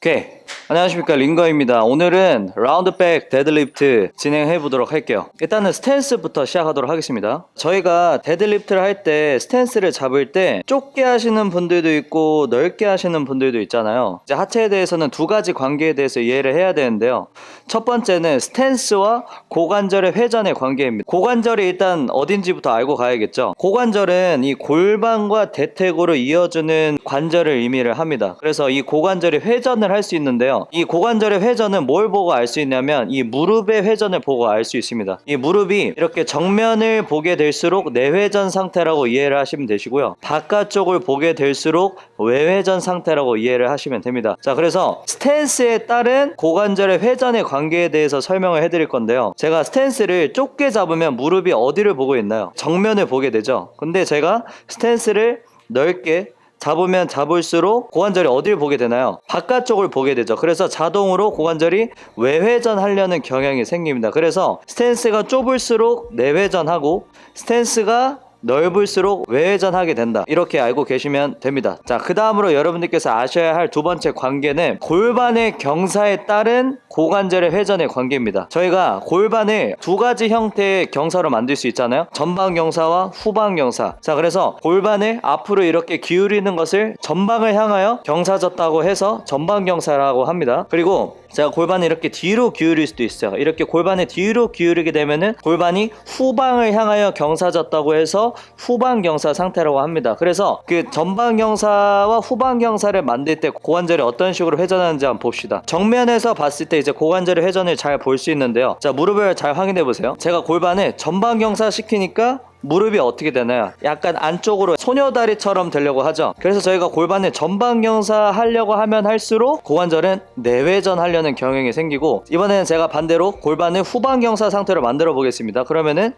오케이. 안녕하십니까, 링거입니다. 오늘은 라운드백 데드리프트 진행해 보도록 할게요. 일단은 스탠스부터 시작하도록 하겠습니다. 저희가 데드리프트를 할 때 스탠스를 잡을 때 좁게 하시는 분들도 있고 넓게 하시는 분들도 있잖아요. 이제 하체에 대해서는 두 가지 관계에 대해서 이해를 해야 되는데요. 첫 번째는 스탠스와 고관절의 회전의 관계입니다. 고관절이 일단 어딘지부터 알고 가야겠죠. 고관절은 이 골반과 대퇴골을 이어주는 관절을 의미를 합니다. 그래서 이 고관절이 회전을 할 수 있는데요. 이 고관절의 회전은 뭘 보고 알 수 있냐면 이 무릎의 회전을 보고 알 수 있습니다. 이 무릎이 이렇게 정면을 보게 될수록 내회전 상태라고 이해를 하시면 되시고요. 바깥쪽을 보게 될수록 외회전 상태라고 이해를 하시면 됩니다. 자, 그래서 스탠스에 따른 고관절의 회전의 관계에 대해서 설명을 해드릴 건데요. 제가 스탠스를 좁게 잡으면 무릎이 어디를 보고 있나요? 정면을 보게 되죠. 근데 제가 스탠스를 넓게 잡으면 잡을수록 고관절이 어디를 보게 되나요? 바깥쪽을 보게 되죠. 그래서 자동으로 고관절이 외회전 하려는 경향이 생깁니다. 그래서 스탠스가 좁을수록 내회전하고 스탠스가 넓을수록 외회전하게 된다, 이렇게 알고 계시면 됩니다. 자, 그 다음으로 여러분들께서 아셔야 할 두 번째 관계는 골반의 경사에 따른 고관절의 회전의 관계입니다. 저희가 골반을 두 가지 형태의 경사로 만들 수 있잖아요. 전방 경사와 후방 경사. 자, 그래서 골반을 앞으로 이렇게 기울이는 것을 전방을 향하여 경사졌다고 해서 전방 경사라고 합니다. 그리고 제가 골반을 이렇게 뒤로 기울일 수도 있어요. 이렇게 골반을 뒤로 기울이게 되면은 골반이 후방을 향하여 경사졌다고 해서 후방 경사 상태라고 합니다. 그래서 그 전방 경사와 후방 경사를 만들 때 고관절이 어떤 식으로 회전하는지 한번 봅시다. 정면에서 봤을 때 이제 고관절의 회전을 잘 볼 수 있는데요. 자, 무릎을 잘 확인해 보세요. 제가 골반을 전방 경사 시키니까 무릎이 어떻게 되나요? 약간 안쪽으로 소녀다리처럼 되려고 하죠. 그래서 저희가 골반을 전방 경사 하려고 하면 할수록 고관절은 내회전 하려는 경향이 생기고, 이번에는 제가 반대로 골반을 후방 경사 상태로 만들어 보겠습니다. 그러면은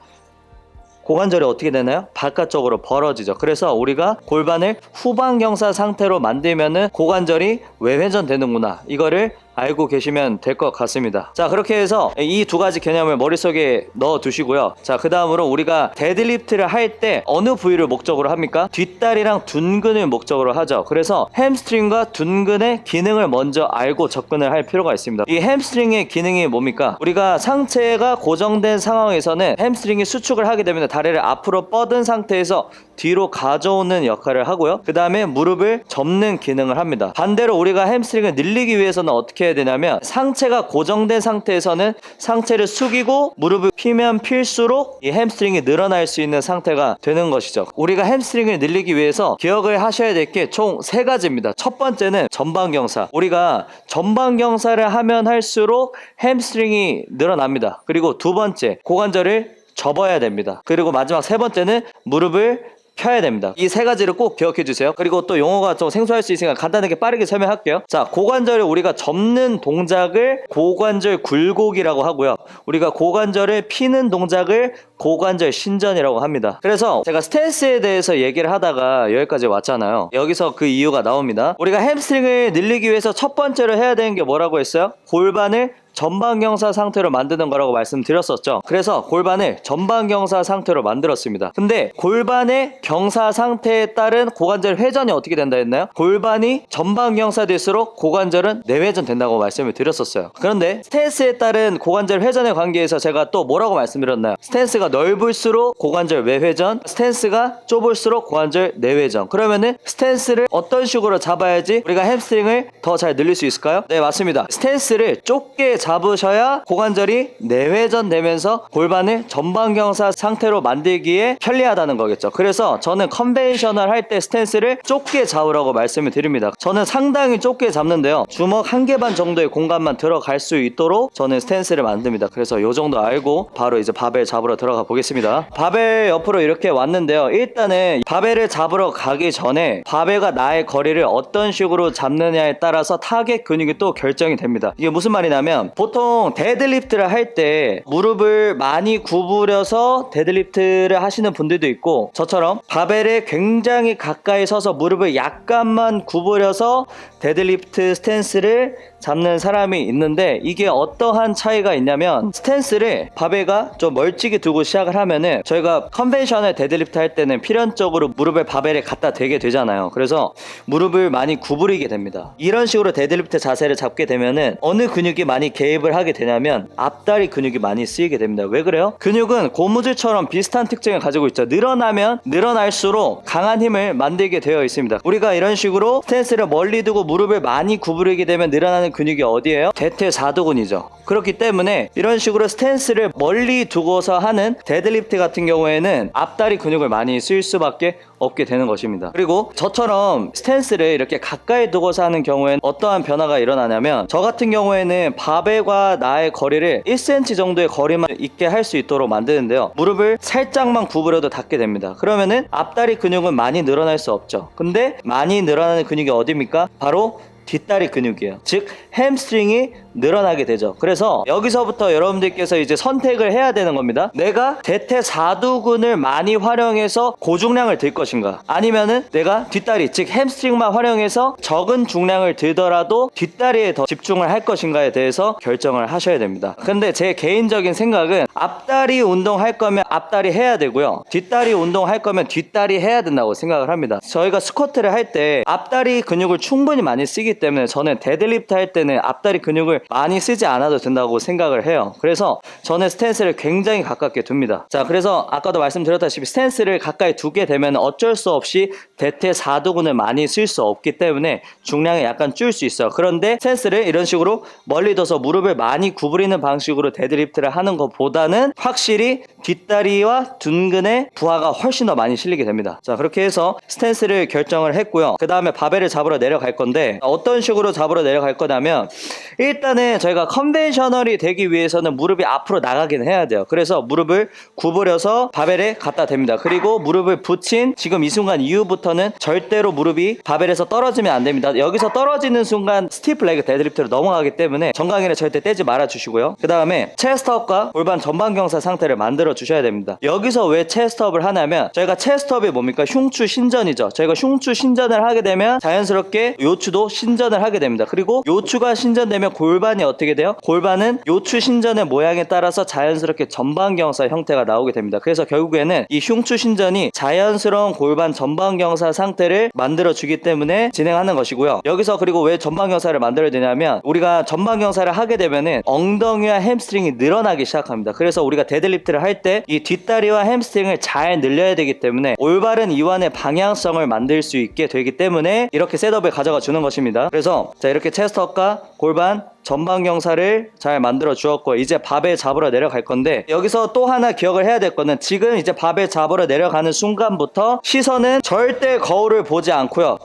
고관절이 어떻게 되나요? 바깥쪽으로 벌어지죠. 그래서 우리가 골반을 후방 경사 상태로 만들면은 고관절이 외회전 되는구나, 이거를 알고 계시면 될 것 같습니다. 자, 그렇게 해서 이 두 가지 개념을 머릿속에 넣어 두시고요. 자, 그 다음으로 우리가 데드리프트를 할 때 어느 부위를 목적으로 합니까? 뒷다리랑 둔근을 목적으로 하죠. 그래서 햄스트링과 둔근의 기능을 먼저 알고 접근을 할 필요가 있습니다. 이 햄스트링의 기능이 뭡니까? 우리가 상체가 고정된 상황에서는 햄스트링이 수축을 하게 되면 다리를 앞으로 뻗은 상태에서 뒤로 가져오는 역할을 하고요. 그 다음에 무릎을 접는 기능을 합니다. 반대로 우리가 햄스트링을 늘리기 위해서는 어떻게 해야 되냐면, 상체가 고정된 상태에서는 상체를 숙이고 무릎을 피면 필수록 이 햄스트링이 늘어날 수 있는 상태가 되는 것이죠. 우리가 햄스트링을 늘리기 위해서 기억을 하셔야 될 게 총 3가지입니다. 첫 번째는 전방경사. 우리가 전방경사를 하면 할수록 햄스트링이 늘어납니다. 그리고 두 번째, 고관절을 접어야 됩니다. 그리고 마지막 세 번째는 무릎을 펴야 됩니다. 이 3가지를 꼭 기억해 주세요. 그리고 또 용어가 좀 생소할 수 있으니까 간단하게 빠르게 설명할게요. 자, 고관절을 우리가 접는 동작을 고관절 굴곡이라고 하고요. 우리가 고관절을 피는 동작을 고관절 신전이라고 합니다. 그래서 제가 스탠스에 대해서 얘기를 하다가 여기까지 왔잖아요. 여기서 그 이유가 나옵니다. 우리가 햄스트링을 늘리기 위해서 첫 번째로 해야 되는 게 뭐라고 했어요? 골반을 전방경사 상태로 만드는 거라고 말씀드렸었죠. 그래서 골반을 전방경사 상태로 만들었습니다. 근데 골반의 경사 상태에 따른 고관절 회전이 어떻게 된다 했나요? 골반이 전방경사 될수록 고관절은 내회전 된다고 말씀을 드렸었어요. 그런데 스탠스에 따른 고관절 회전의 관계에서 제가 또 뭐라고 말씀드렸나요? 스탠스가 넓을수록 고관절 외회전, 스탠스가 좁을수록 고관절 내회전. 그러면은 스탠스를 어떤 식으로 잡아야지 우리가 햄스트링을 더 잘 늘릴 수 있을까요? 네, 맞습니다. 스탠스를 좁게 잡으셔야 고관절이 내회전 되면서 골반을 전방경사 상태로 만들기에 편리하다는 거겠죠. 그래서 저는 컨벤셔널 할 때 스탠스를 좁게 잡으라고 말씀을 드립니다. 저는 상당히 좁게 잡는데요. 주먹 1개 반 정도의 공간만 들어갈 수 있도록 저는 스탠스를 만듭니다. 그래서 요 정도 알고 바로 이제 바벨 잡으러 들어가 보겠습니다. 바벨 옆으로 이렇게 왔는데요. 일단은 바벨을 잡으러 가기 전에 바벨과 나의 거리를 어떤 식으로 잡느냐에 따라서 타겟 근육이 또 결정이 됩니다. 이게 무슨 말이냐면, 보통 데드리프트를 할 때 무릎을 많이 구부려서 데드리프트를 하시는 분들도 있고, 저처럼 바벨에 굉장히 가까이 서서 무릎을 약간만 구부려서 데드리프트 스탠스를 잡는 사람이 있는데, 이게 어떠한 차이가 있냐면, 스탠스를 바벨과 좀 멀찍이 두고 시작을 하면은 저희가 컨벤셔널 데드리프트 할 때는 필연적으로 무릎을 바벨에 갖다 대게 되잖아요. 그래서 무릎을 많이 구부리게 됩니다. 이런 식으로 데드리프트 자세를 잡게 되면은 어느 근육이 많이 개입을 하게 되냐면 앞다리 근육이 많이 쓰이게 됩니다. 왜 그래요? 근육은 고무줄처럼 비슷한 특징을 가지고 있죠. 늘어나면 늘어날수록 강한 힘을 만들게 되어 있습니다. 우리가 이런 식으로 스탠스를 멀리 두고 무릎을 많이 구부리게 되면 늘어나는 근육이 어디예요? 대퇴사두근이죠. 그렇기 때문에 이런 식으로 스탠스를 멀리 두고서 하는 데드리프트 같은 경우에는 앞다리 근육을 많이 쓸 수밖에 없게 되는 것입니다. 그리고 저처럼 스탠스를 이렇게 가까이 두고서 하는 경우에는 어떠한 변화가 일어나냐면, 저 같은 경우에는 바벨과 나의 거리를 1cm 정도의 거리만 있게 할 수 있도록 만드는데요, 무릎을 살짝만 구부려도 닿게 됩니다. 그러면은 앞다리 근육은 많이 늘어날 수 없죠. 근데 많이 늘어나는 근육이 어디입니까? 바로 뒷다리 근육이에요. 즉 햄스트링이 늘어나게 되죠. 그래서 여기서부터 여러분들께서 이제 선택을 해야 되는 겁니다. 내가 대퇴사두근을 많이 활용해서 고중량을 들 것인가, 아니면은 내가 뒷다리 즉 햄스트링만 활용해서 적은 중량을 들더라도 뒷다리에 더 집중을 할 것인가에 대해서 결정을 하셔야 됩니다. 근데 제 개인적인 생각은 앞다리 운동할 거면 앞다리 해야 되고요, 뒷다리 운동할 거면 뒷다리 해야 된다고 생각을 합니다. 저희가 스쿼트를 할 때 앞다리 근육을 충분히 많이 쓰기 때문에 저는 데드리프트 할 때는 앞다리 근육을 많이 쓰지 않아도 된다고 생각을 해요. 그래서 저는 스탠스를 굉장히 가깝게 둡니다. 자, 그래서 아까도 말씀드렸다시피 스탠스를 가까이 두게 되면 어쩔 수 없이 대퇴사두근을 많이 쓸 수 없기 때문에 중량이 약간 줄 수 있어요. 그런데 스탠스를 이런 식으로 멀리 둬서 무릎을 많이 구부리는 방식으로 데드리프트를 하는 것보다는 확실히 뒷다리와 둔근의 부하가 훨씬 더 많이 실리게 됩니다. 자, 그렇게 해서 스탠스를 결정을 했고요. 그 다음에 바벨을 잡으러 내려갈 건데, 어떤 식으로 잡으러 내려갈 거냐면, 일단은 저희가 컨벤셔널이 되기 위해서는 무릎이 앞으로 나가긴 해야 돼요. 그래서 무릎을 구부려서 바벨에 갖다 댑니다. 그리고 무릎을 붙인 지금 이 순간 이후부터는 절대로 무릎이 바벨에서 떨어지면 안 됩니다. 여기서 떨어지는 순간 스티프 레그 데드리프트로 넘어가기 때문에 정강이를 절대 떼지 말아 주시고요. 그 다음에 체스트업과 골반 전방경사 상태를 만들어 주셔야 됩니다. 여기서 왜 체스트업을 하냐면, 저희가 체스트업이 뭡니까? 흉추 신전이죠. 저희가 흉추 신전을 하게 되면 자연스럽게 요추도 신전을 하게 됩니다. 그리고 요추가 신전되면 골반이 어떻게 돼요? 골반은 요추 신전의 모양에 따라서 자연스럽게 전방경사 형태가 나오게 됩니다. 그래서 결국에는 이 흉추 신전이 자연스러운 골반 전방경사 상태를 만들어 주기 때문에 진행하는 것이고요. 여기서 그리고 왜 전방경사를 만들어야 되냐면, 우리가 전방경사를 하게 되면은 엉덩이와 햄스트링이 늘어나기 시작합니다. 그래서 우리가 데드리프트를 할 때 이 뒷다리와 햄스트링을 잘 늘려야 되기 때문에 올바른 이완의 방향성을 만들 수 있게 되기 때문에 이렇게 셋업을 가져가 주는 것입니다. 그래서 자, 이렇게 체스트업과 골반 전방경사를 잘 만들어 주었고, 이제 바벨 잡으러 내려갈 건데, 여기서 또 하나 기억을 해야 될 거는, 지금 이제 바벨 잡으러 내려가는 순간부터 시선은 절대 거울을 보지 않고요,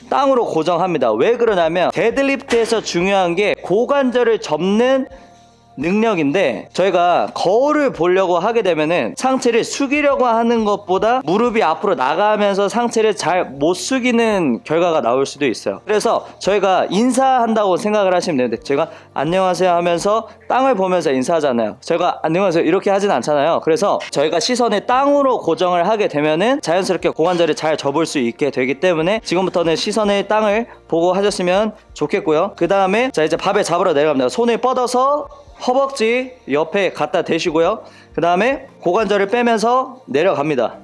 땅으로 고정합니다. 왜 그러냐면, 데드리프트에서 중요한 게 고관절을 접는 능력인데, 저희가 거울을 보려고 하게 되면은 상체를 숙이려고 하는 것보다 무릎이 앞으로 나가면서 상체를 잘 못 숙이는 결과가 나올 수도 있어요. 그래서 저희가 인사한다고 생각을 하시면 되는데, 제가 안녕하세요 하면서 땅을 보면서 인사하잖아요. 제가 안녕하세요 이렇게 하진 않잖아요. 그래서 저희가 시선을 땅으로 고정을 하게 되면은 자연스럽게 고관절을 잘 접을 수 있게 되기 때문에 지금부터는 시선을 땅을 보고 하셨으면 좋겠고요. 그 다음에 자, 이제 바벨 잡으러 내려갑니다. 손을 뻗어서 허벅지 옆에 갖다 대시고요. 그 다음에 고관절을 빼면서 내려갑니다.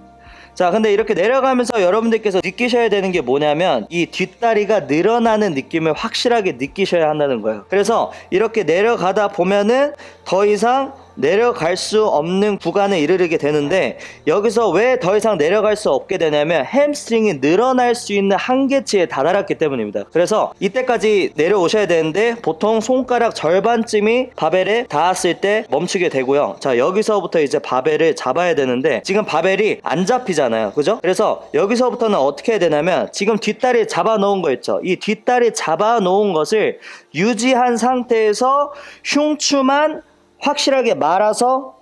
자, 근데 이렇게 내려가면서 여러분들께서 느끼셔야 되는 게 뭐냐면, 이 뒷다리가 늘어나는 느낌을 확실하게 느끼셔야 한다는 거예요. 그래서 이렇게 내려가다 보면은 더 이상 내려갈 수 없는 구간에 이르게 되는데, 여기서 왜 더 이상 내려갈 수 없게 되냐면 햄스트링이 늘어날 수 있는 한계치에 다다랐기 때문입니다. 그래서 이때까지 내려오셔야 되는데 보통 손가락 절반쯤이 바벨에 닿았을 때 멈추게 되고요. 자, 여기서부터 이제 바벨을 잡아야 되는데 지금 바벨이 안 잡히잖아요, 그죠? 그래서 여기서부터는 어떻게 해야 되냐면, 지금 뒷다리 잡아 놓은 거 있죠? 이 뒷다리 잡아 놓은 것을 유지한 상태에서 흉추만 확실하게 말아서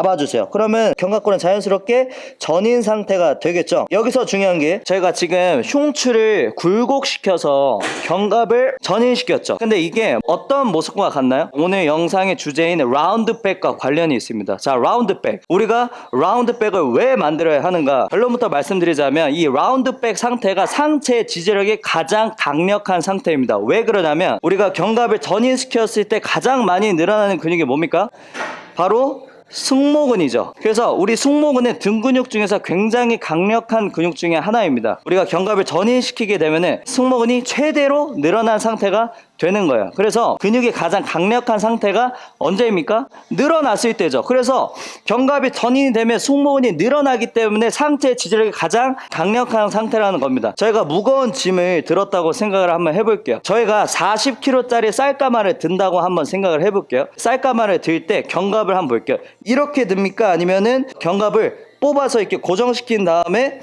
잡아주세요. 그러면 견갑골은 자연스럽게 전인 상태가 되겠죠. 여기서 중요한 게 저희가 지금 흉추를 굴곡시켜서 견갑을 전인시켰죠. 근데 이게 어떤 모습과 같나요? 오늘 영상의 주제인 라운드백과 관련이 있습니다. 자, 라운드백. 우리가 라운드백을 왜 만들어야 하는가? 결론부터 말씀드리자면 이 라운드백 상태가 상체 지지력이 가장 강력한 상태입니다. 왜 그러냐면 우리가 견갑을 전인시켰을 때 가장 많이 늘어나는 근육이 뭡니까? 바로 승모근이죠. 그래서 우리 승모근은 등 근육 중에서 굉장히 강력한 근육 중에 하나입니다. 우리가 견갑을 전인시키게 되면 승모근이 최대로 늘어난 상태가 되는 거예요. 그래서 근육이 가장 강력한 상태가 언제입니까? 늘어났을 때죠. 그래서 견갑이 전인이 되면 승모근이 늘어나기 때문에 상체 지지력이 가장 강력한 상태라는 겁니다. 저희가 무거운 짐을 들었다고 생각을 한번 해볼게요. 저희가 40kg짜리 쌀가마를 든다고 한번 생각을 해볼게요. 쌀가마를 들 때 견갑을 한번 볼게요. 이렇게 듭니까? 아니면은 견갑을 뽑아서 이렇게 고정시킨 다음에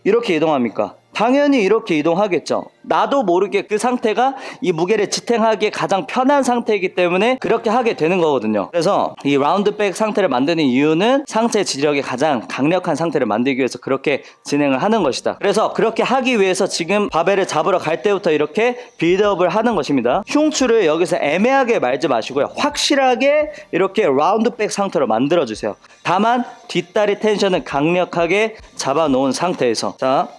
이렇게 이동합니까? 당연히 이렇게 이동하겠죠. 나도 모르게 그 상태가 이 무게를 지탱하기에 가장 편한 상태이기 때문에 그렇게 하게 되는 거거든요. 그래서 이 라운드백 상태를 만드는 이유는 상체 지지력이 가장 강력한 상태를 만들기 위해서 그렇게 진행을 하는 것이다. 그래서 그렇게 하기 위해서 지금 바벨을 잡으러 갈 때부터 이렇게 빌드업을 하는 것입니다. 흉추를 여기서 애매하게 말지 마시고요. 확실하게 이렇게 라운드백 상태로 만들어 주세요. 다만 뒷다리 텐션을 강력하게 잡아 놓은 상태에서 자,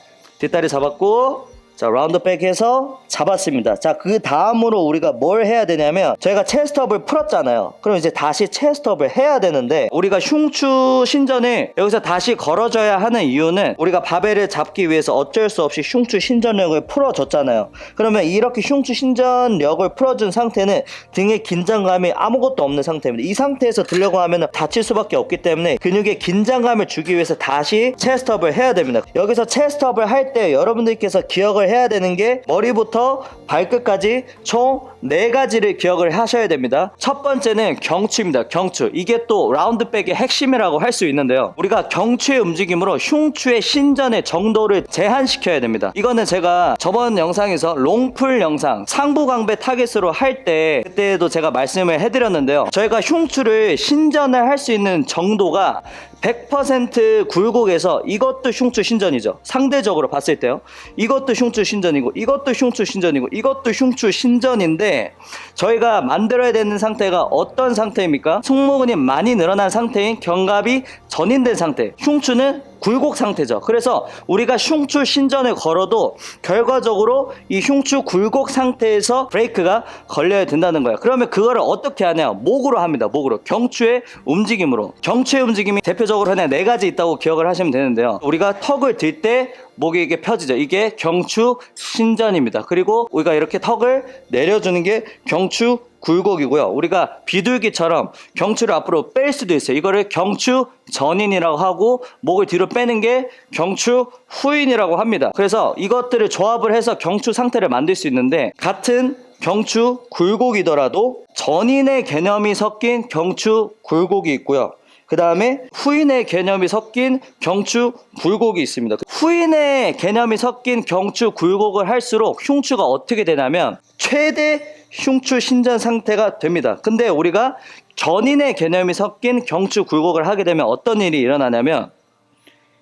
뒷다리 잡았고 자 라운드백해서 잡았습니다. 자 그 다음으로 우리가 뭘 해야 되냐면 저희가 체스트업을 풀었잖아요. 그럼 이제 다시 체스트업을 해야 되는데 우리가 흉추 신전을 여기서 다시 걸어줘야 하는 이유는 우리가 바벨을 잡기 위해서 어쩔 수 없이 흉추 신전력을 풀어줬잖아요. 그러면 이렇게 흉추 신전력을 풀어준 상태는 등에 긴장감이 아무것도 없는 상태입니다. 이 상태에서 들려고 하면 다칠 수밖에 없기 때문에 근육에 긴장감을 주기 위해서 다시 체스트업을 해야 됩니다. 여기서 체스트업을 할 때 여러분들께서 기억을 해야 되는 게 머리부터 발끝까지 총 4가지를 기억을 하셔야 됩니다. 첫 번째는 경추입니다. 경추. 이게 또 라운드백의 핵심이라고 할 수 있는데요. 우리가 경추의 움직임으로 흉추의 신전의 정도를 제한시켜야 됩니다. 이거는 제가 저번 영상에서 롱풀 영상 상부광배 타겟으로 할 때 그때도 제가 말씀을 해드렸는데요. 저희가 흉추를 신전을 할 수 있는 정도가 100% 굴곡에서 이것도 흉추 신전이죠. 상대적으로 봤을 때요. 이것도 흉추 신전이고 이것도 흉추 신전이고 이것도 흉추 신전인데 저희가 만들어야 되는 상태가 어떤 상태입니까? 승모근이 많이 늘어난 상태인 견갑이 전인된 상태. 흉추는 굴곡 상태죠. 그래서 우리가 흉추 신전을 걸어도 결과적으로 이 흉추 굴곡 상태에서 브레이크가 걸려야 된다는 거예요. 그러면 그거를 어떻게 하냐? 목으로 합니다. 목으로. 경추의 움직임으로. 경추의 움직임이 대표적으로 그냥 4가지 있다고 기억을 하시면 되는데요. 우리가 턱을 들 때 목이 이게 펴지죠. 이게 경추 신전입니다. 그리고 우리가 이렇게 턱을 내려주는 게 경추 굴곡이고요. 우리가 비둘기처럼 경추를 앞으로 뺄 수도 있어요. 이거를 경추 전인이라고 하고 목을 뒤로 빼는 게 경추 후인이라고 합니다. 그래서 이것들을 조합을 해서 경추 상태를 만들 수 있는데 같은 경추 굴곡이더라도 전인의 개념이 섞인 경추 굴곡이 있고요. 그 다음에 후인의 개념이 섞인 경추 굴곡이 있습니다. 후인의 개념이 섞인 경추 굴곡을 할수록 흉추가 어떻게 되냐면 최대 흉추 신전 상태가 됩니다. 근데 우리가 전인의 개념이 섞인 경추 굴곡을 하게 되면 어떤 일이 일어나냐면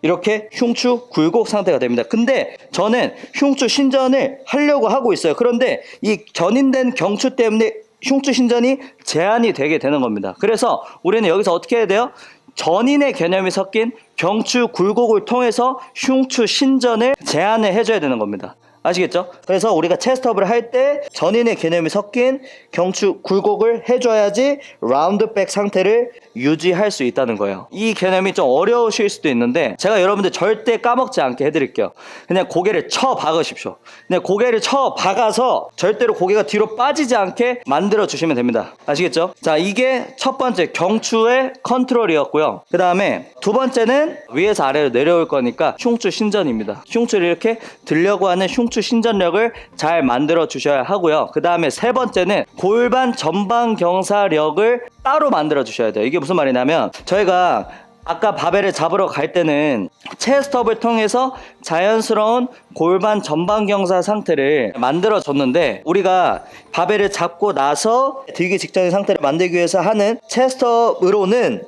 이렇게 흉추 굴곡 상태가 됩니다. 근데 저는 흉추 신전을 하려고 하고 있어요. 그런데 이 전인된 경추 때문에 흉추 신전이 제한이 되게 되는 겁니다. 그래서 우리는 여기서 어떻게 해야 돼요? 전인의 개념이 섞인 경추 굴곡을 통해서 흉추 신전을 제한을 해줘야 되는 겁니다. 아시겠죠? 그래서 우리가 체스트업을 할 때 전인의 개념이 섞인 경추 굴곡을 해줘야지 라운드백 상태를 유지할 수 있다는 거예요. 이 개념이 좀 어려우실 수도 있는데 제가 여러분들 절대 까먹지 않게 해드릴게요. 그냥 고개를 쳐 박으십시오. 그냥 고개를 쳐 박아서 절대로 고개가 뒤로 빠지지 않게 만들어 주시면 됩니다. 아시겠죠? 자, 이게 첫 번째 경추의 컨트롤이었고요. 그 다음에 두 번째는 위에서 아래로 내려올 거니까 흉추 신전입니다. 흉추를 이렇게 들려고 하는 흉추 신전력을 잘 만들어 주셔야 하고요. 그 다음에 세 번째는 골반 전방 경사력을 따로 만들어 주셔야 돼요. 이게 무슨 말이냐면 저희가 아까 바벨을 잡으러 갈 때는 체스트업을 통해서 자연스러운 골반 전방 경사 상태를 만들어 줬는데 우리가 바벨을 잡고 나서 들기 직전의 상태를 만들기 위해서 하는 체스트업으로는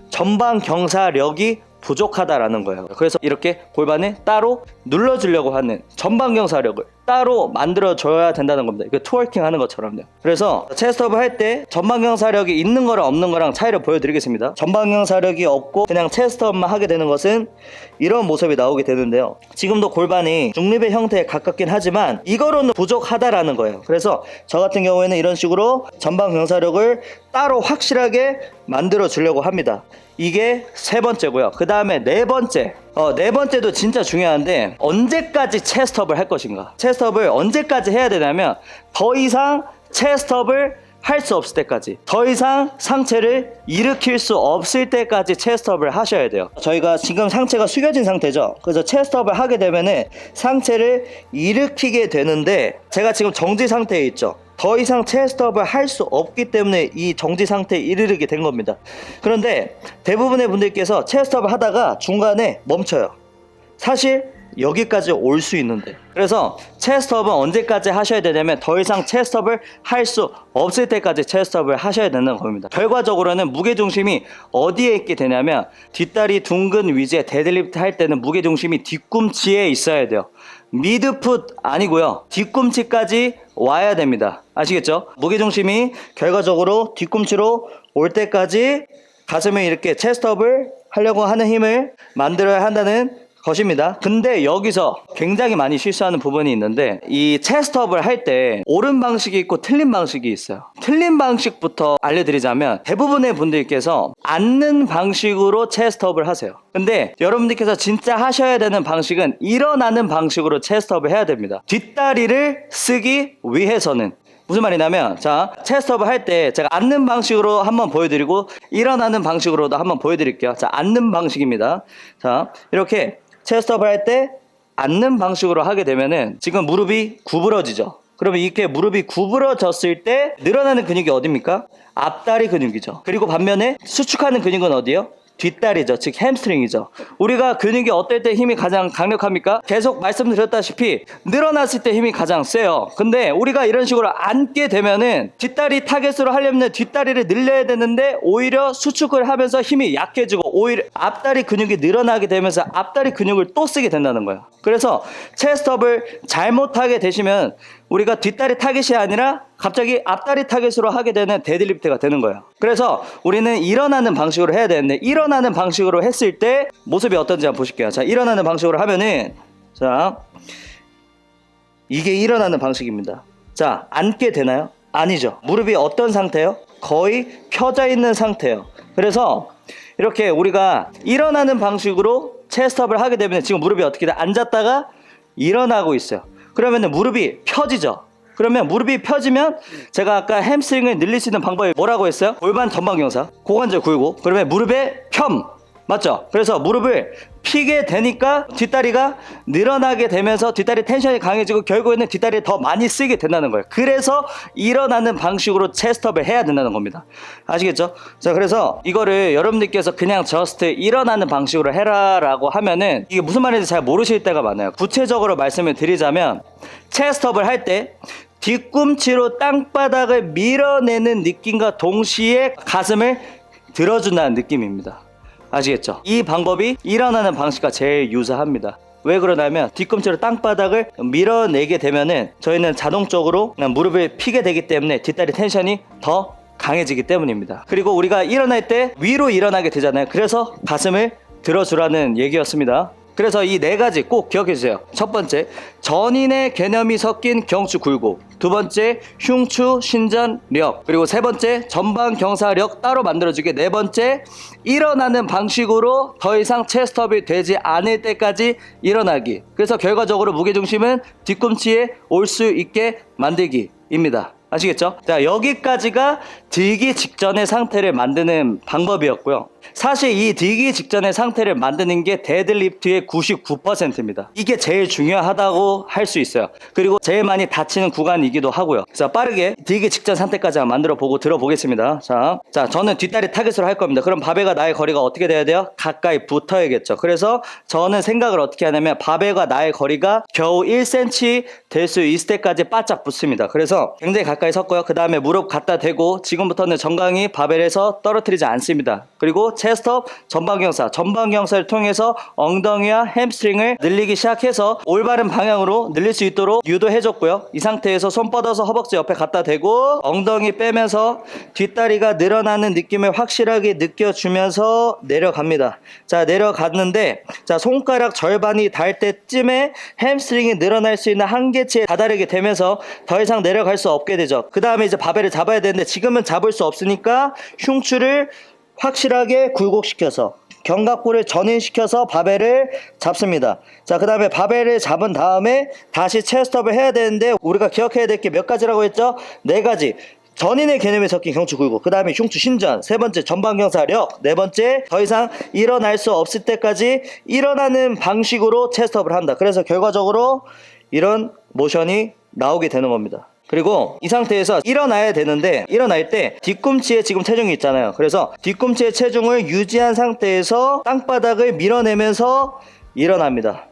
전방 경사력이 부족하다라는 거예요. 그래서 이렇게 골반을 따로 눌러주려고 하는 전방 경사력을 따로 만들어줘야 된다는 겁니다. 이거 트월킹 하는 것처럼요. 그래서 체스트업을 할 때 전방 경사력이 있는 거랑 없는 거랑 차이를 보여드리겠습니다. 전방 경사력이 없고 그냥 체스트업만 하게 되는 것은 이런 모습이 나오게 되는데요. 지금도 골반이 중립의 형태에 가깝긴 하지만 이거로는 부족하다라는 거예요. 그래서 저 같은 경우에는 이런 식으로 전방 경사력을 따로 확실하게 만들어 주려고 합니다. 이게 세 번째고요. 그 다음에 네 번째. 네 번째도 진짜 중요한데, 언제까지 체스트업을 할 것인가. 체스트업을 언제까지 해야 되냐면 더 이상 체스트업을 할 수 없을 때까지, 더 이상 상체를 일으킬 수 없을 때까지 체스트업을 하셔야 돼요. 저희가 지금 상체가 숙여진 상태죠. 그래서 체스트업을 하게 되면은 상체를 일으키게 되는데, 제가 지금 정지 상태에 있죠. 더 이상 체스트업을 할 수 없기 때문에 이 정지 상태에 이르게 된 겁니다. 그런데 대부분의 분들께서 체스트업을 하다가 중간에 멈춰요. 사실 여기까지 올 수 있는데. 그래서 체스트업은 언제까지 하셔야 되냐면 더 이상 체스트업을 할 수 없을 때까지 체스트업을 하셔야 되는 겁니다. 결과적으로는 무게중심이 어디에 있게 되냐면, 뒷다리 둥근 위주의 데드리프트 할 때는 무게중심이 뒤꿈치에 있어야 돼요. 미드풋 아니고요, 뒤꿈치까지 와야 됩니다. 아시겠죠? 무게중심이 결과적으로 뒤꿈치로 올 때까지 가슴을 이렇게 체스트업을 하려고 하는 힘을 만들어야 한다는 것입니다. 근데 여기서 굉장히 많이 실수하는 부분이 있는데, 이 체스트업을 할 때 옳은 방식이 있고 틀린 방식이 있어요. 틀린 방식부터 알려드리자면, 대부분의 분들께서 앉는 방식으로 체스트업을 하세요. 근데 여러분들께서 진짜 하셔야 되는 방식은 일어나는 방식으로 체스트업을 해야 됩니다. 뒷다리를 쓰기 위해서는. 무슨 말이냐면, 자, 체스트업을 할 때 제가 앉는 방식으로 한번 보여드리고 일어나는 방식으로도 한번 보여드릴게요. 자, 앉는 방식입니다. 자, 이렇게 체스트업을 할 때 앉는 방식으로 하게 되면은 지금 무릎이 구부러지죠. 그러면 이렇게 무릎이 구부러졌을 때 늘어나는 근육이 어디입니까? 앞다리 근육이죠. 그리고 반면에 수축하는 근육은 어디요? 뒷다리죠. 즉 햄스트링이죠. 우리가 근육이 어떨 때 힘이 가장 강력합니까? 계속 말씀드렸다시피 늘어났을 때 힘이 가장 세요. 근데 우리가 이런 식으로 앉게 되면은 뒷다리 타겟으로 하려면 뒷다리를 늘려야 되는데, 오히려 수축을 하면서 힘이 약해지고 오히려 앞다리 근육이 늘어나게 되면서 앞다리 근육을 또 쓰게 된다는 거예요. 그래서 체스트업을 잘못하게 되시면 우리가 뒷다리 타겟이 아니라 갑자기 앞다리 타겟으로 하게 되는 데드리프트가 되는 거예요. 그래서 우리는 일어나는 방식으로 해야 되는데, 일어나는 방식으로 했을 때 모습이 어떤지 한번 보실게요. 자, 일어나는 방식으로 하면은, 자, 이게 일어나는 방식입니다. 자, 앉게 되나요? 아니죠. 무릎이 어떤 상태예요? 거의 펴져 있는 상태예요. 그래서 이렇게 우리가 일어나는 방식으로 체스트업을 하게 되면 지금 무릎이 어떻게 돼? 앉았다가 일어나고 있어요. 그러면 무릎이 펴지죠. 그러면 무릎이 펴지면 제가 아까 햄스트링을 늘릴 수 있는 방법이 뭐라고 했어요? 골반 전방 경사, 고관절 굴고, 그러면 무릎의 펴, 맞죠? 그래서 무릎을 피게 되니까 뒷다리가 늘어나게 되면서 뒷다리 텐션이 강해지고 결국에는 뒷다리를 더 많이 쓰게 된다는 거예요. 그래서 일어나는 방식으로 체스트업을 해야 된다는 겁니다. 아시겠죠? 자, 그래서 이거를 여러분들께서 그냥 저스트 일어나는 방식으로 해라 라고 하면은 이게 무슨 말인지 잘 모르실 때가 많아요. 구체적으로 말씀을 드리자면, 체스트업을 할 때 뒤꿈치로 땅바닥을 밀어내는 느낌과 동시에 가슴을 들어준다는 느낌입니다. 아시겠죠? 이 방법이 일어나는 방식과 제일 유사합니다. 왜 그러냐면, 뒤꿈치로 땅바닥을 밀어내게 되면은 저희는 자동적으로 그냥 무릎을 피게 되기 때문에 뒷다리 텐션이 더 강해지기 때문입니다. 그리고 우리가 일어날 때 위로 일어나게 되잖아요. 그래서 가슴을 들어주라는 얘기였습니다. 그래서 이 네 가지 꼭 기억해 주세요. 첫 번째, 전인의 개념이 섞인 경추 굴곡. 두 번째, 흉추 신전력. 그리고 세 번째, 전방 경사력 따로 만들어주게. 네 번째, 일어나는 방식으로 더 이상 체스트업이 되지 않을 때까지 일어나기. 그래서 결과적으로 무게중심은 뒤꿈치에 올 수 있게 만들기입니다. 아시겠죠? 자, 여기까지가 들기 직전의 상태를 만드는 방법이었고요. 사실 이 들기 직전의 상태를 만드는 게 데드리프트의 99%입니다. 이게 제일 중요하다고 할 수 있어요. 그리고 제일 많이 다치는 구간이기도 하고요. 자, 빠르게 들기 직전 상태까지 한번 만들어 보고 들어보겠습니다. 자, 저는 뒷다리 타겟으로 할 겁니다. 그럼 바벨과 나의 거리가 어떻게 돼야 돼요? 가까이 붙어야겠죠. 그래서 저는 생각을 어떻게 하냐면, 바벨과 나의 거리가 겨우 1cm 될 수 있을 때까지 바짝 붙습니다. 그래서 굉장히 가까이 섰고요. 그 다음에 무릎 갖다 대고, 지금부터는 정강이 바벨에서 떨어뜨리지 않습니다. 그리고 체스트업, 전방경사를 통해서 엉덩이와 햄스트링을 늘리기 시작해서 올바른 방향으로 늘릴 수 있도록 유도해줬고요. 이 상태에서 손 뻗어서 허벅지 옆에 갖다 대고 엉덩이 빼면서 뒷다리가 늘어나는 느낌을 확실하게 느껴주면서 내려갑니다. 자, 내려갔는데 자, 손가락 절반이 닿을 때쯤에 햄스트링이 늘어날 수 있는 한계치에 다다르게 되면서 더 이상 내려갈 수 없게 되죠. 그 다음에 이제 바벨을 잡아야 되는데 지금은 잡을 수 없으니까 흉추를 확실하게 굴곡시켜서 견갑골을 전인시켜서 바벨을 잡습니다. 자, 그 다음에 바벨을 잡은 다음에 다시 체스트업을 해야 되는데 우리가 기억해야 될 게 몇 가지라고 했죠? 4가지. 전인의 개념에 섞인 경추 굴곡, 그 다음에 흉추 신전, 3번째 전방경사력, 4번째 더 이상 일어날 수 없을 때까지 일어나는 방식으로 체스트업을 한다. 그래서 결과적으로 이런 모션이 나오게 되는 겁니다. 그리고 이 상태에서 일어나야 되는데 일어날 때 뒤꿈치에 지금 체중이 있잖아요. 그래서 뒤꿈치의 체중을 유지한 상태에서 땅바닥을 밀어내면서 일어납니다.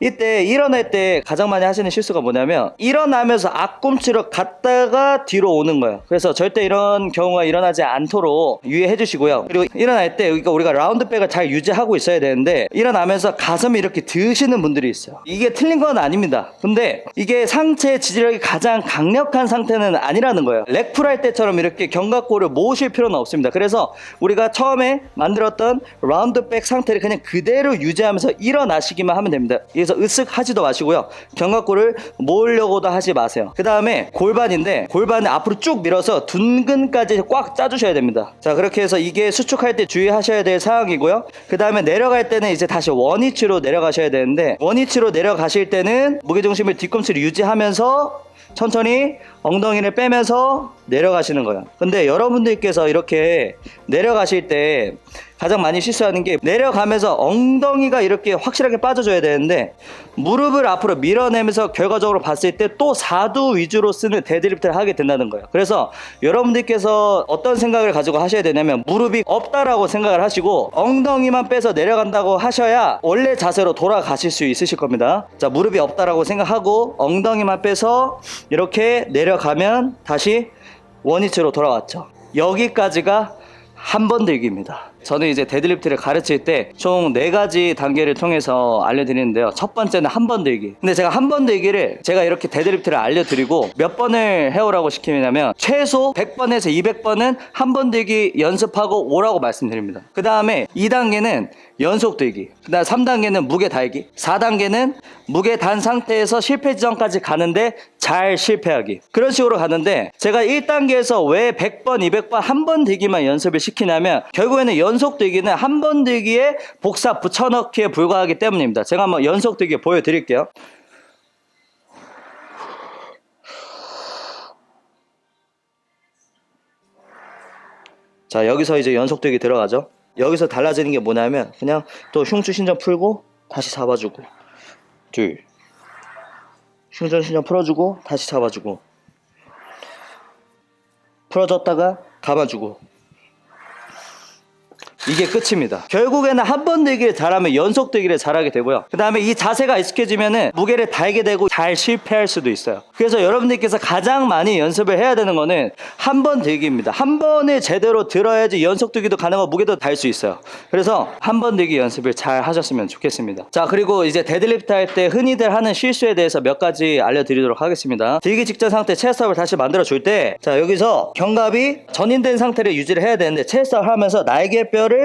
이때 일어날 때 가장 많이 하시는 실수가 뭐냐면 일어나면서 앞꿈치로 갔다가 뒤로 오는 거예요. 그래서 절대 이런 경우가 일어나지 않도록 유의해 주시고요. 그리고 일어날 때 우리가 라운드백을 잘 유지하고 있어야 되는데 일어나면서 가슴이 이렇게 드시는 분들이 있어요. 이게 틀린 건 아닙니다. 근데 이게 상체 지지력이 가장 강력한 상태는 아니라는 거예요. 렉풀 할 때처럼 이렇게 견갑골을 모으실 필요는 없습니다. 그래서 우리가 처음에 만들었던 라운드백 상태를 그냥 그대로 유지하면서 일어나시기만 하면 됩니다. 그래서 으쓱 하지도 마시고요. 견갑골을 모으려고도 하지 마세요. 그 다음에 골반인데 골반을 앞으로 쭉 밀어서 둔근까지 꽉 짜주셔야 됩니다. 자, 그렇게 해서 이게 수축할 때 주의하셔야 될 사항이고요. 그 다음에 내려갈 때는 이제 다시 원위치로 내려가셔야 되는데 원위치로 내려가실 때는 무게중심을 뒤꿈치를 유지하면서 천천히 엉덩이를 빼면서 내려가시는 거예요. 근데 여러분들께서 이렇게 내려가실 때 가장 많이 실수하는 게 내려가면서 엉덩이가 이렇게 확실하게 빠져줘야 되는데 무릎을 앞으로 밀어내면서 결과적으로 봤을 때 또 4두 위주로 쓰는 데드리프트를 하게 된다는 거예요. 그래서 여러분들께서 어떤 생각을 가지고 하셔야 되냐면 무릎이 없다라고 생각을 하시고 엉덩이만 빼서 내려간다고 하셔야 원래 자세로 돌아가실 수 있으실 겁니다. 자, 무릎이 없다라고 생각하고 엉덩이만 빼서 이렇게 내려가면 다시 원위치로 돌아왔죠. 여기까지가 한 번 들기입니다. 저는 이제 데드리프트를 가르칠 때 총 4가지 단계를 통해서 알려드리는데요. 첫 번째는 한 번 들기. 근데 제가 한 번 들기를 제가 이렇게 데드리프트를 알려드리고 몇 번을 해오라고 시키냐면 최소 100번에서 200번은 한 번 들기 연습하고 오라고 말씀드립니다. 그 다음에 2단계는 연속 들기, 그 다음 3단계는 무게 달기, 4단계는 무게 단 상태에서 실패 지점까지 가는데 잘 실패하기. 그런 식으로 가는데 제가 1단계에서 왜 100번, 200번 한 번 들기만 연습을 시키냐면 결국에는 연속 들기는 한 번 들기에 복사 붙여넣기에 불과하기 때문입니다. 제가 한번 연속 들기 보여드릴게요. 자, 여기서 이제 연속 들기 들어가죠. 여기서 달라지는 게 뭐냐면 그냥 또 흉추 신전 풀고 다시 잡아주고 둘, 흉전 신전 풀어주고 다시 잡아주고 풀어줬다가 감아주고 이게 끝입니다. 결국에는 한 번 들기를 잘하면 연속 들기를 잘하게 되고요. 그 다음에 이 자세가 익숙해지면은 무게를 달게 되고 잘 실패할 수도 있어요. 그래서 여러분들께서 가장 많이 연습을 해야 되는 거는 한 번 들기입니다. 한 번을 제대로 들어야지 연속 들기도 가능하고 무게도 달 수 있어요. 그래서 한 번 들기 연습을 잘 하셨으면 좋겠습니다. 자, 그리고 이제 데드리프트 할 때 흔히들 하는 실수에 대해서 몇 가지 알려드리도록 하겠습니다. 들기 직전 상태 체스트업을 다시 만들어 줄 때 자, 여기서 견갑이 전인된 상태를 유지를 해야 되는데 체스트업 하면서 날개뼈를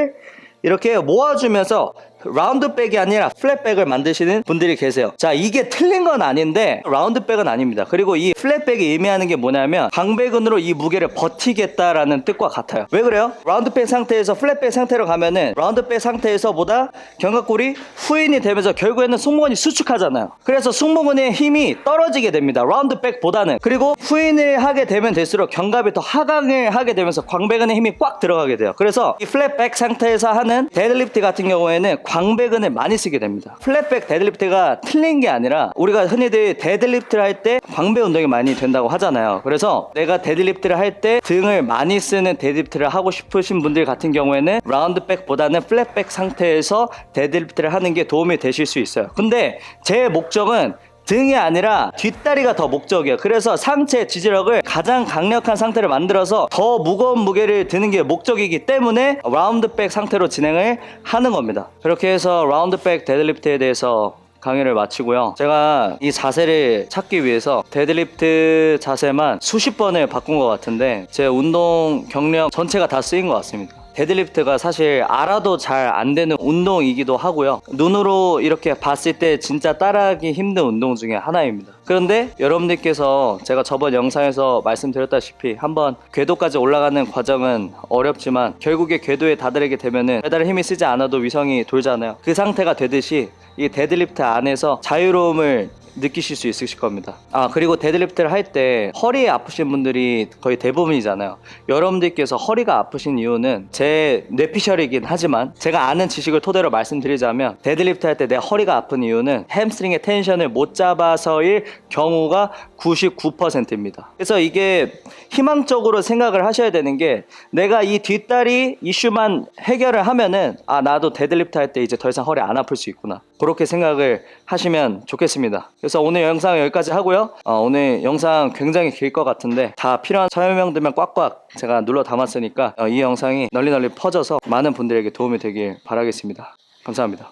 이렇게 모아주면서 라운드백이 아니라 플랫백을 만드시는 분들이 계세요. 자, 이게 틀린 건 아닌데 라운드백은 아닙니다. 그리고 이 플랫백이 의미하는 게 뭐냐면 광배근으로 이 무게를 버티겠다라는 뜻과 같아요. 왜 그래요? 라운드백 상태에서 플랫백 상태로 가면은 라운드백 상태에서보다 견갑골이 후인이 되면서 결국에는 승모근이 수축하잖아요. 그래서 승모근의 힘이 떨어지게 됩니다. 라운드백보다는. 그리고 후인을 하게 되면 될수록 견갑이 더 하강을 하게 되면서 광배근의 힘이 꽉 들어가게 돼요. 그래서 이 플랫백 상태에서 하는 데드리프트 같은 경우에는 광배근을 많이 쓰게 됩니다. 플랫백 데드리프트가 틀린 게 아니라 우리가 흔히들 데드리프트를 할 때 광배 운동이 많이 된다고 하잖아요. 그래서 내가 데드리프트를 할 때 등을 많이 쓰는 데드리프트를 하고 싶으신 분들 같은 경우에는 라운드백보다는 플랫백 상태에서 데드리프트를 하는 게 도움이 되실 수 있어요. 근데 제 목적은 등이 아니라 뒷다리가 더 목적이에요. 그래서 상체 지지력을 가장 강력한 상태를 만들어서 더 무거운 무게를 드는 게 목적이기 때문에 라운드백 상태로 진행을 하는 겁니다. 그렇게 해서 라운드백 데드리프트에 대해서 강의를 마치고요. 제가 이 자세를 찾기 위해서 데드리프트 자세만 수십 번을 바꾼 것 같은데 제 운동 경력 전체가 다 쓰인 것 같습니다. 데드리프트가 사실 알아도 잘 안 되는 운동이기도 하고요. 눈으로 이렇게 봤을 때 진짜 따라하기 힘든 운동 중에 하나입니다. 그런데 여러분들께서 제가 저번 영상에서 말씀드렸다시피 한번 궤도까지 올라가는 과정은 어렵지만 결국에 궤도에 다다르게 되면은 페달에 힘이 쓰지 않아도 위성이 돌잖아요. 그 상태가 되듯이 이 데드리프트 안에서 자유로움을 느끼실 수 있으실 겁니다. 그리고 데드리프트를 할 때 허리 아프신 분들이 거의 대부분이잖아요. 여러분들께서 허리가 아프신 이유는 제 뇌피셜이긴 하지만 제가 아는 지식을 토대로 말씀드리자면 데드리프트 할 때 내 허리가 아픈 이유는 햄스트링의 텐션을 못 잡아서일 경우가 99%입니다. 그래서 이게 희망적으로 생각을 하셔야 되는 게 내가 이 뒷다리 이슈만 해결을 하면은 나도 데드리프트 할 때 이제 더 이상 허리 안 아플 수 있구나. 그렇게 생각을 하시면 좋겠습니다. 그래서 오늘 영상 여기까지 하고요. 오늘 영상 굉장히 길 것 같은데 다 필요한 설명들만 꽉꽉 제가 눌러 담았으니까 이 영상이 널리 퍼져서 많은 분들에게 도움이 되길 바라겠습니다. 감사합니다.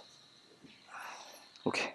오케이.